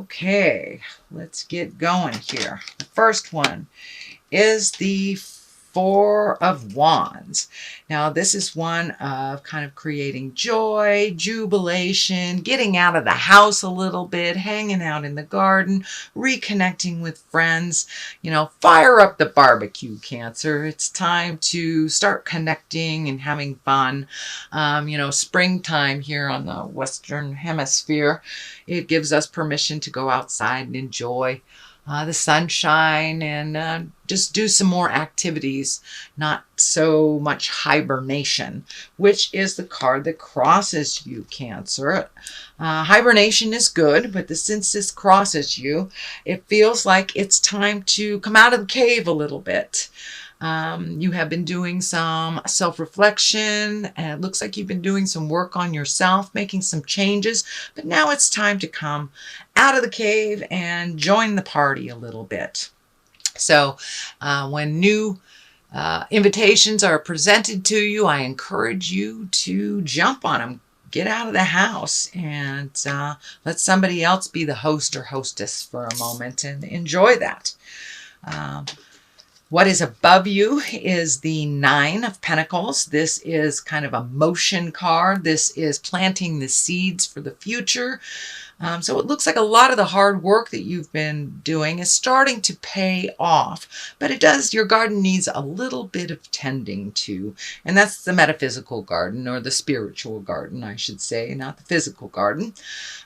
Okay, let's get going here. The first one is the Four of Wands. Now, this is one of kind of creating joy, jubilation, getting out of the house a little bit, hanging out in the garden, reconnecting with friends. Fire up the barbecue, Cancer. It's time to start connecting and having fun. Springtime here on the Western Hemisphere, it gives us permission to go outside and enjoy the sunshine and just do some more activities, not so much hibernation, which is the card that crosses you, Cancer. Hibernation is good, but since this crosses you, it feels like it's time to come out of the cave a little bit. You have been doing some self-reflection, and it looks like you've been doing some work on yourself, making some changes, but now it's time to come out of the cave and join the party a little bit. So when new invitations are presented to you, I encourage you to jump on them. Get out of the house and let somebody else be the host or hostess for a moment and enjoy that. What is above you is the Nine of Pentacles. This is kind of a motion card. This is planting the seeds for the future. So it looks like a lot of the hard work that you've been doing is starting to pay off, but your garden needs a little bit of tending to, and that's the metaphysical garden, or the spiritual garden, I should say, not the physical garden.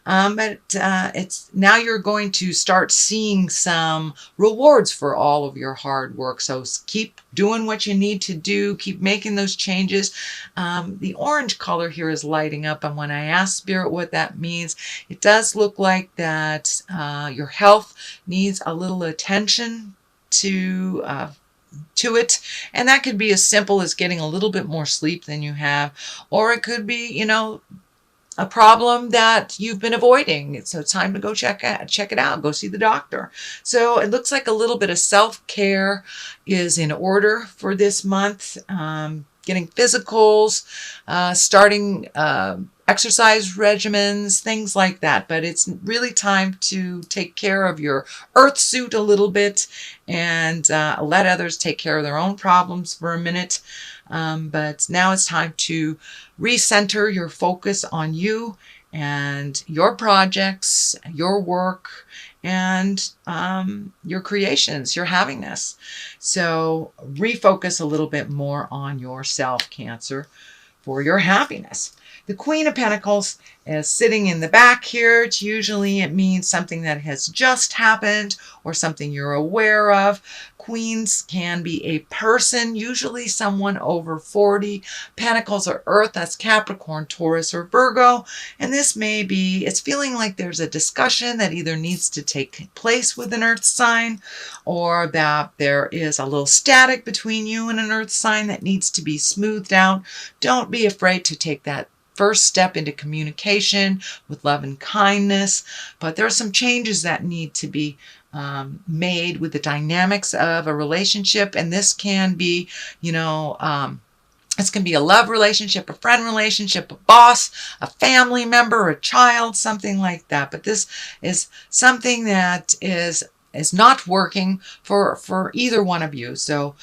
But it's now you're going to start seeing some rewards for all of your hard work. So keep doing what you need to do. Keep making those changes. The orange color here is lighting up, and when I ask Spirit what that means, it does look like that your health needs a little attention to it, and that could be as simple as getting a little bit more sleep than you have, or it could be a problem that you've been avoiding. So it's time to go check it out, go see the doctor. So it looks like a little bit of self-care is in order for this month. Getting physicals, starting exercise regimens, things like that. But it's really time to take care of your earth suit a little bit and let others take care of their own problems for a minute. But now it's time to recenter your focus on you and your projects, your work, and your creations, your happiness. So refocus a little bit more on yourself, Cancer, for your happiness. The Queen of Pentacles is sitting in the back here. It means something that has just happened or something you're aware of. Queens can be a person, usually someone over 40. Pentacles are Earth, that's Capricorn, Taurus, or Virgo. And this may be, it's feeling like there's a discussion that either needs to take place with an Earth sign, or that there is a little static between you and an Earth sign that needs to be smoothed out. Don't be afraid to take that first step into communication with love and kindness, but there are some changes that need to be made with the dynamics of a relationship, and this can be, this can be a love relationship, a friend relationship, a boss, a family member, a child, something like that. But this is something that is not working for either one of you. So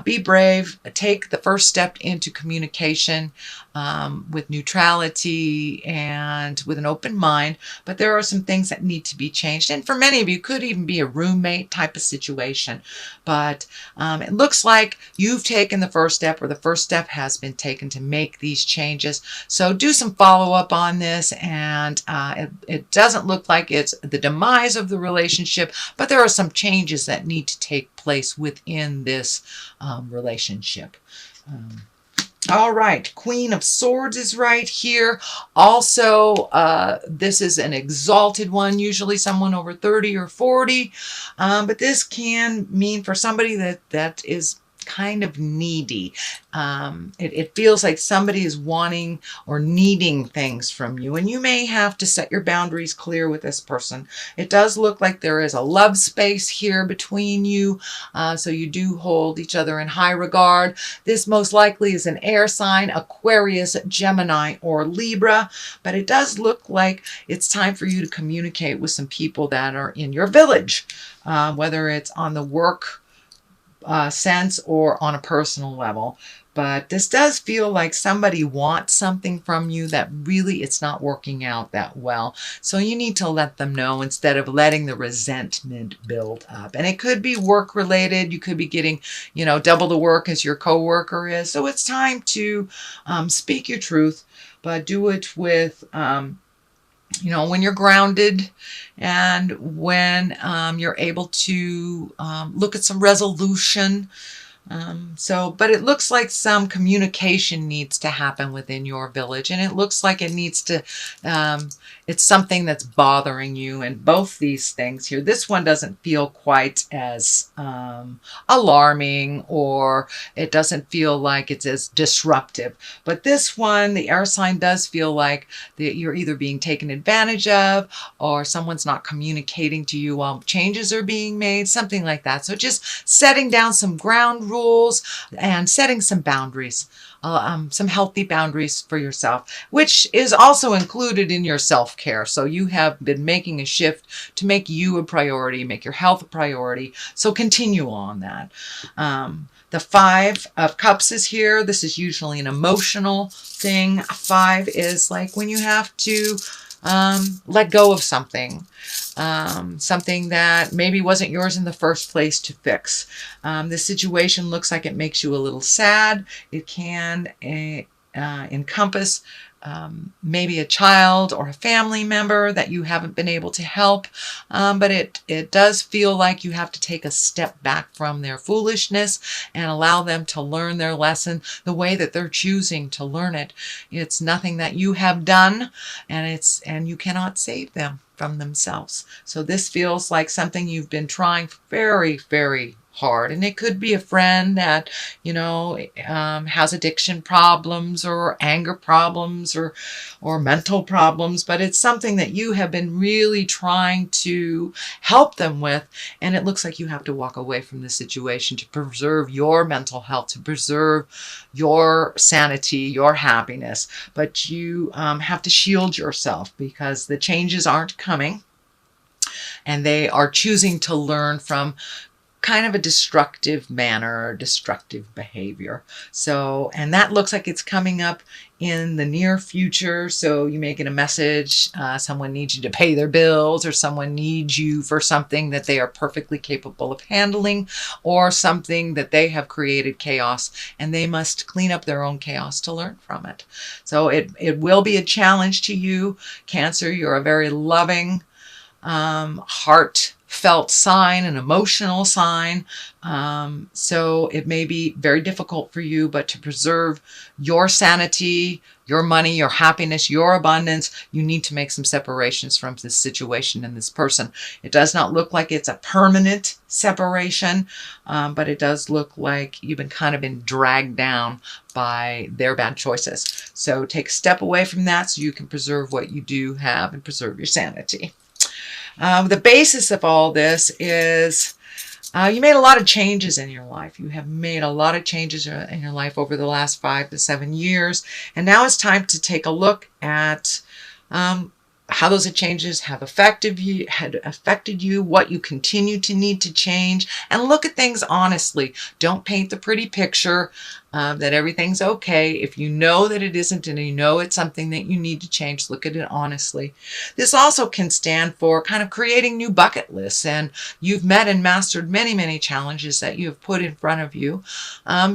be brave, take the first step into communication with neutrality and with an open mind. But there are some things that need to be changed. And for many of you, it could even be a roommate type of situation. But it looks like you've taken the first step, or the first step has been taken to make these changes. So do some follow-up on this, and it doesn't look like it's the demise of the relationship, but there are some changes that need to take place within this relationship. All right, Queen of Swords is right here. Also, this is an exalted one, usually someone over 30 or 40. But this can mean for somebody that is kind of needy. It feels like somebody is wanting or needing things from you, and you may have to set your boundaries clear with this person. It does look like there is a love space here between you, so you do hold each other in high regard. This most likely is an air sign, Aquarius, Gemini, or Libra, but it does look like it's time for you to communicate with some people that are in your village, whether it's on the work sense or on a personal level. But this does feel like somebody wants something from you that really it's not working out that well. So you need to let them know instead of letting the resentment build up. And it could be work related. You could be getting, double the work as your coworker is. So it's time to speak your truth, but do it with when you're grounded and when you're able to look at some resolution. But it looks like some communication needs to happen within your village, and it looks like it needs to, it's something that's bothering you. And both these things here, this one doesn't feel quite as alarming, or it doesn't feel like it's as disruptive. But this one, the air sign, does feel like that you're either being taken advantage of, or someone's not communicating to you while changes are being made, something like that. So just setting down some ground rules and setting some boundaries, some healthy boundaries for yourself, which is also included in your self-care. So you have been making a shift to make you a priority, make your health a priority. So continue on that. The 5 of Cups is here. This is usually an emotional thing. 5 is like when you have to let go of something. Something that maybe wasn't yours in the first place to fix. This situation looks like it makes you a little sad. It can encompass maybe a child or a family member that you haven't been able to help. But it does feel like you have to take a step back from their foolishness and allow them to learn their lesson the way that they're choosing to learn it. It's nothing that you have done, and you cannot save them from themselves. So this feels like something you've been trying very, very hard. And it could be a friend that, has addiction problems or anger problems or mental problems, but it's something that you have been really trying to help them with. And it looks like you have to walk away from the situation to preserve your mental health, to preserve your sanity, your happiness. But you have to shield yourself because the changes aren't coming, and they are choosing to learn from kind of a destructive manner or destructive behavior. So, and that looks like it's coming up in the near future. So you may get a message, someone needs you to pay their bills, or someone needs you for something that they are perfectly capable of handling, or something that they have created chaos and they must clean up their own chaos to learn from it. So it will be a challenge to you, Cancer. You're a very loving, heartfelt sign, an emotional sign. So it may be very difficult for you, but to preserve your sanity, your money, your happiness, your abundance, you need to make some separations from this situation and this person. It does not look like it's a permanent separation, but it does look like you've been dragged down by their bad choices. So take a step away from that so you can preserve what you do have and preserve your sanity. The basis of all this is you made a lot of changes in your life. You have made a lot of changes in your life over the last 5 to 7 years. And now it's time to take a look at how those changes have affected you, what you continue to need to change, and look at things honestly. Don't paint the pretty picture that everything's okay. If you know that it isn't, and you know it's something that you need to change, look at it honestly. This also can stand for kind of creating new bucket lists, and you've met and mastered many, many challenges that you have put in front of you.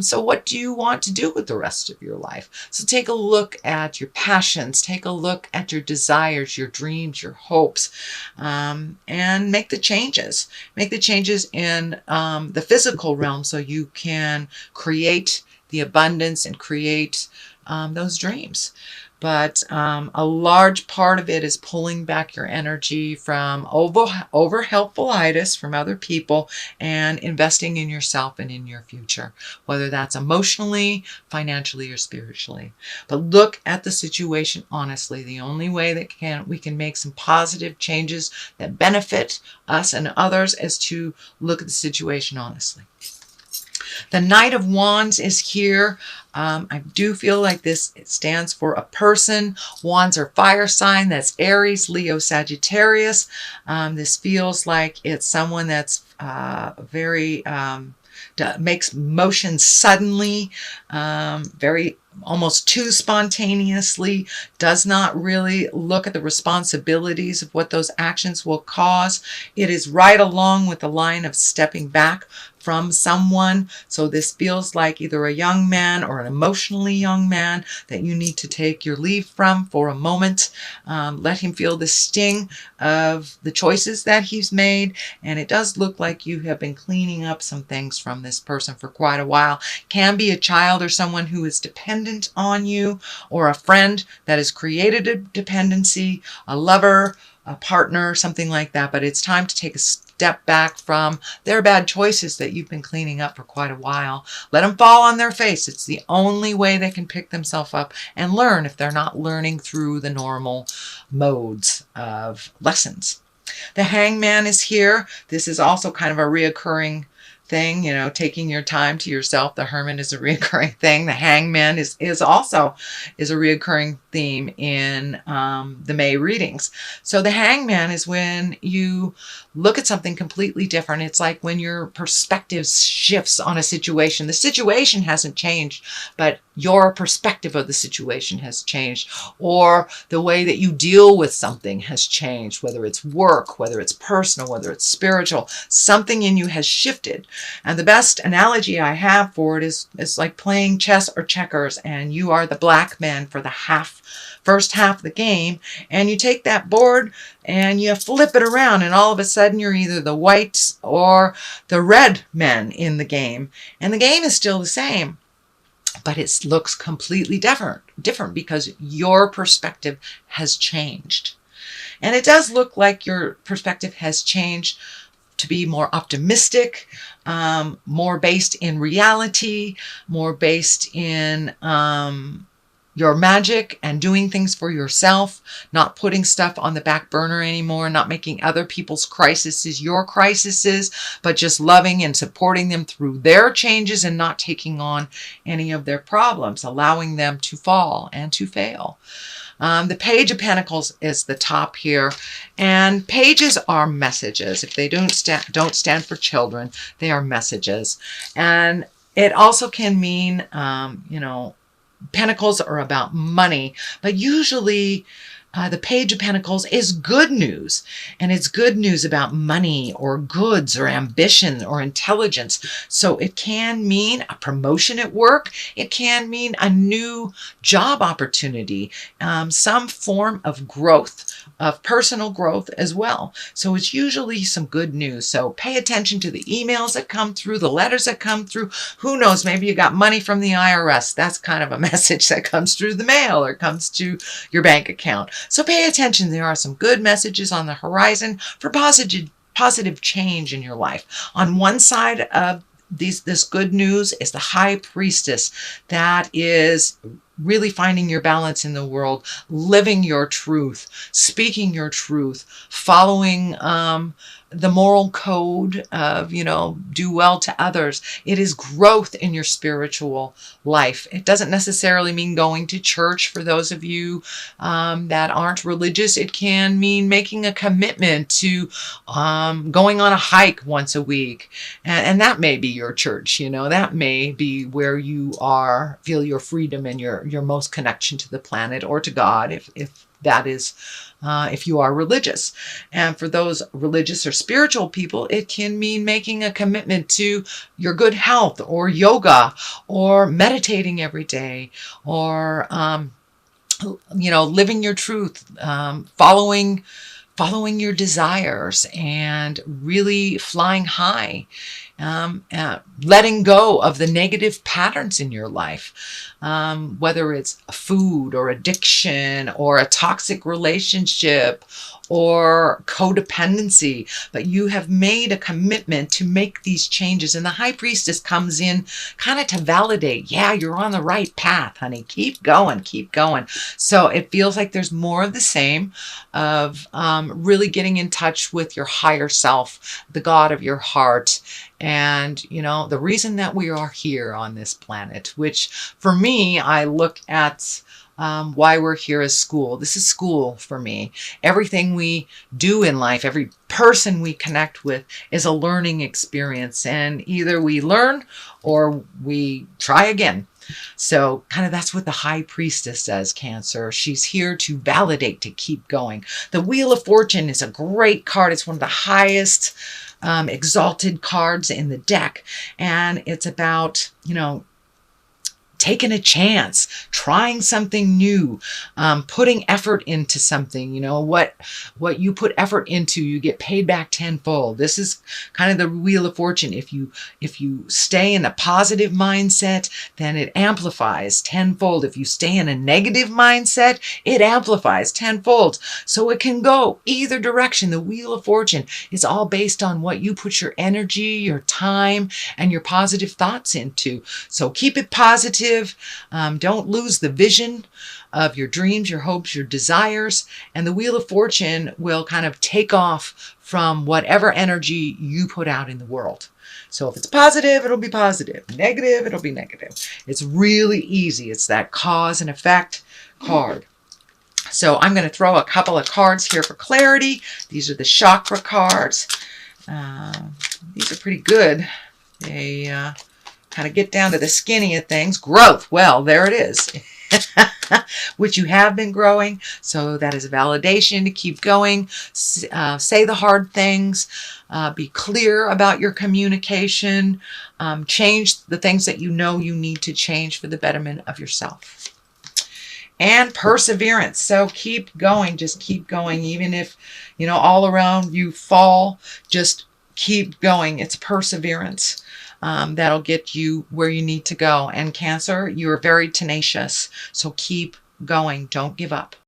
So what do you want to do with the rest of your life? So take a look at your passions, take a look at your desires, your dreams, your hopes, and make the changes. Make the changes in the physical realm so you can create the abundance and create those dreams. but a large part of it is pulling back your energy from over helpfulitis from other people and investing in yourself and in your future, whether that's emotionally, financially, or spiritually. But look at the situation honestly. The only way that we can make some positive changes that benefit us and others is to look at the situation honestly. The Knight of Wands is here. I do feel like it stands for a person. Wands are fire sign. That's Aries, Leo, Sagittarius. This feels like it's someone that's very makes motion suddenly, very almost too spontaneously, does not really look at the responsibilities of what those actions will cause. It is right along with the line of stepping back from someone. So this feels like either a young man or an emotionally young man that you need to take your leave from for a moment. Let him feel the sting of the choices that he's made. And it does look like you have been cleaning up some things from this person for quite a while. Can be a child or someone who is dependent on you, or a friend that has created a dependency, a lover, a partner, something like that. But it's time to take a step back from their bad choices that you've been cleaning up for quite a while. Let them fall on their face. It's the only way they can pick themselves up and learn if they're not learning through the normal modes of lessons. The Hangman is here. This is also kind of a reoccurring thing, you know, taking your time to yourself. The Hermit is a reoccurring thing. The Hangman is also a reoccurring theme in the May readings. So the Hangman is when you look at something completely different. It's like when your perspective shifts on a situation. The situation hasn't changed, but your perspective of the situation has changed, or the way that you deal with something has changed, whether it's work, whether it's personal, whether it's spiritual. Something in you has shifted. And the best analogy I have for it is like playing chess or checkers, and you are the black man for the first half of the game, and you take that board and you flip it around, and all of a sudden you're either the white or the red men in the game, and the game is still the same, but it looks completely different because your perspective has changed. And it does look like your perspective has changed to be more optimistic, more based in reality, more based in your magic and doing things for yourself, not putting stuff on the back burner anymore, not making other people's crises your crises, but just loving and supporting them through their changes and not taking on any of their problems, allowing them to fall and to fail. The Page of Pentacles is the top here, and pages are messages. If they don't stand for children, they are messages. And it also can mean, Pentacles are about money, but usually the Page of Pentacles is good news, and it's good news about money or goods or ambition or intelligence. So it can mean a promotion at work. It can mean a new job opportunity, some form of growth, of personal growth as well. So it's usually some good news. So pay attention to the emails that come through, the letters that come through. Who knows, maybe you got money from the IRS. That's kind of a message that comes through the mail or comes to your bank account. So pay attention. There are some good messages on the horizon for positive change in your life. On one side of this good news is the High Priestess. That is really finding your balance in the world, living your truth, speaking your truth, following the moral code of, do well to others. It is growth in your spiritual life. It doesn't necessarily mean going to church for those of you that aren't religious. It can mean making a commitment to going on a hike once a week. And that may be your church, that may be where you feel your freedom and your most connection to the planet or to God, if that is if you are religious. And for those religious or spiritual people, it can mean making a commitment to your good health, or yoga, or meditating every day, or living your truth, following your desires, and really flying high letting go of the negative patterns in your life, whether it's food or addiction or a toxic relationship or codependency, but you have made a commitment to make these changes. And the high priestess comes in kind of to validate, yeah, you're on the right path, honey. Keep going, keep going. So it feels like there's more of the same of really getting in touch with your higher self, the God of your heart. And, you know, the reason that we are here on this planet, which for me, I look at why we're here as school. This is school for me. Everything we do in life, every person we connect with is a learning experience. And either we learn or we try again. So kind of that's what the high priestess does, Cancer. She's here to validate, to keep going. The Wheel of Fortune is a great card. It's one of the highest exalted cards in the deck. And it's about, you know, taking a chance, trying something new, putting effort into something. You know, what you put effort into, you get paid back tenfold. This is kind of the Wheel of Fortune. If you stay in a positive mindset, then it amplifies tenfold. If you stay in a negative mindset, it amplifies tenfold. So it can go either direction. The Wheel of Fortune is all based on what you put your energy, your time, and your positive thoughts into. So keep it positive. Don't lose the vision of your dreams, your hopes, your desires, and the Wheel of Fortune will kind of take off from whatever energy you put out in the world. So if it's positive, it'll be positive. Negative, it'll be negative. It's really easy. It's that cause and effect card. So I'm going to throw a couple of cards here for clarity. These are the chakra cards. These are pretty good. They kind of get down to the skinny of things. Growth. Well, there it is. Which you have been growing. So that is a validation to keep going. Say the hard things. Be clear about your communication. Change the things that you know you need to change for the betterment of yourself. And perseverance. So keep going. Just keep going. Even if, you know, all around you fall, just keep going. It's perseverance. That'll get you where you need to go. And Cancer, you are very tenacious. So keep going. Don't give up.